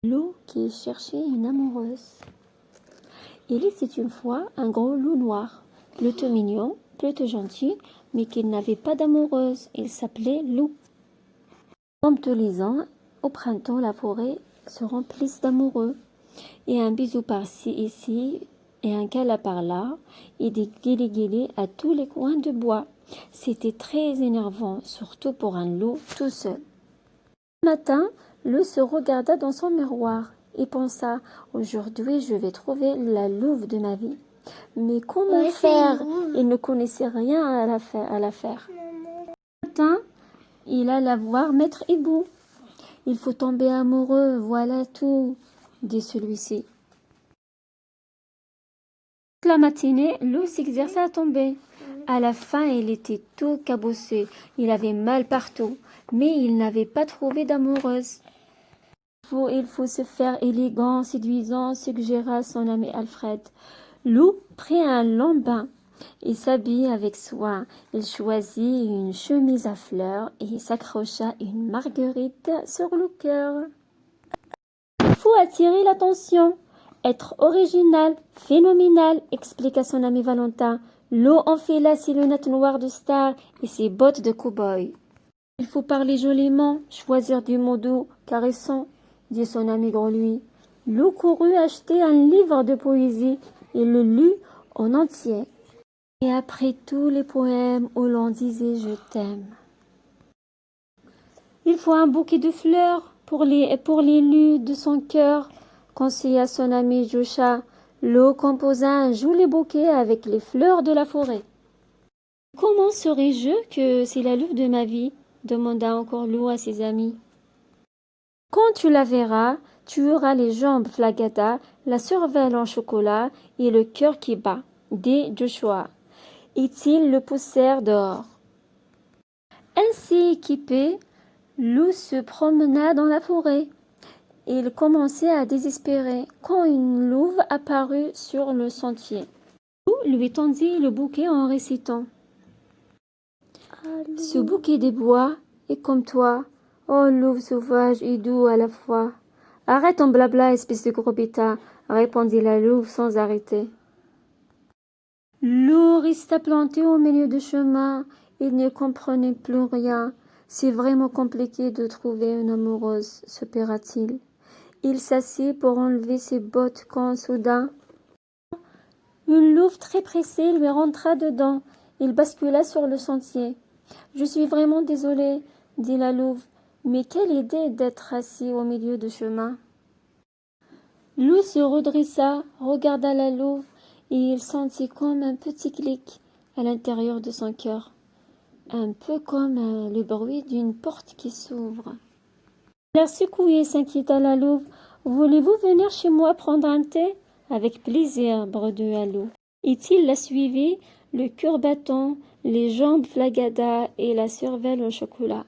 Loup qui cherchait une amoureuse. Il était une fois un gros loup noir, plutôt mignon, plutôt gentil, mais qui n'avait pas d'amoureuse. Il s'appelait Loup. Comme tous les ans, au printemps, la forêt se remplisse d'amoureux. Et un bisou par-ci, ici, et un câlin par-là, et des guilis-guilis à tous les coins de bois. C'était très énervant, surtout pour un loup tout seul. Un matin, Loup se regarda dans son miroir et pensa: aujourd'hui, je vais trouver la louve de ma vie. Mais comment faire? Il ne connaissait rien à l'affaire. Un matin, il alla voir Maître Hibou. Il faut tomber amoureux, voilà tout, dit celui-ci. Toute la matinée, Loup s'exerça à tomber. À la fin, il était tout cabossé. Il avait mal partout, mais il n'avait pas trouvé d'amoureuse. Il faut se faire élégant, séduisant, suggéra son ami Alfred. Loup prit un long bain et s'habilla avec soin. Il choisit une chemise à fleurs et s'accrocha une marguerite sur le cœur. Il faut attirer l'attention, être original, phénoménal, expliqua son ami Valentin. Loup enfila ses lunettes noires de star et ses bottes de cow-boy. Il faut parler joliment, choisir des mots doux, caressants, dit son ami Grenouille. Loup courut acheter un livre de poésie et le lut en entier. Et après tous les poèmes où l'on disait je t'aime. Il faut un bouquet de fleurs pour l'élu de son cœur, conseilla son ami Jocha. Loup composa un joli bouquet avec les fleurs de la forêt. Comment saurais-je que c'est la louve de ma vie? Demanda encore Loup à ses amis. Quand tu la verras, tu auras les jambes flagadas, la cervelle en chocolat et le cœur qui bat, dit Joshua. Et ils le poussèrent dehors. Ainsi équipé, Loup se promena dans la forêt. Il commençait à désespérer quand une louve apparut sur le sentier. Loup lui tendit le bouquet en récitant: ce bouquet des bois est comme toi, oh louve sauvage et doux à la fois. Arrête ton blabla, espèce de gros bêta, répondit la louve sans arrêter. Loup resta planté au milieu du chemin. Il ne comprenait plus rien. C'est vraiment compliqué de trouver une amoureuse, soupira-t-il. Il s'assit pour enlever ses bottes quand soudain une louve très pressée lui rentra dedans. Il bascula sur le sentier. « Je suis vraiment désolé, dit la louve, mais quelle idée d'être assis au milieu du chemin. » Loup se redressa, regarda la louve, et il sentit comme un petit clic à l'intérieur de son cœur, un peu comme le bruit d'une porte qui s'ouvre. L'air secoué, s'inquiéta la louve. « Voulez-vous venir chez moi prendre un thé ?»« Avec plaisir, bredouilla Loup. » Et il la suivit, le cœur battant, les jambes flagadas et la cervelle au chocolat.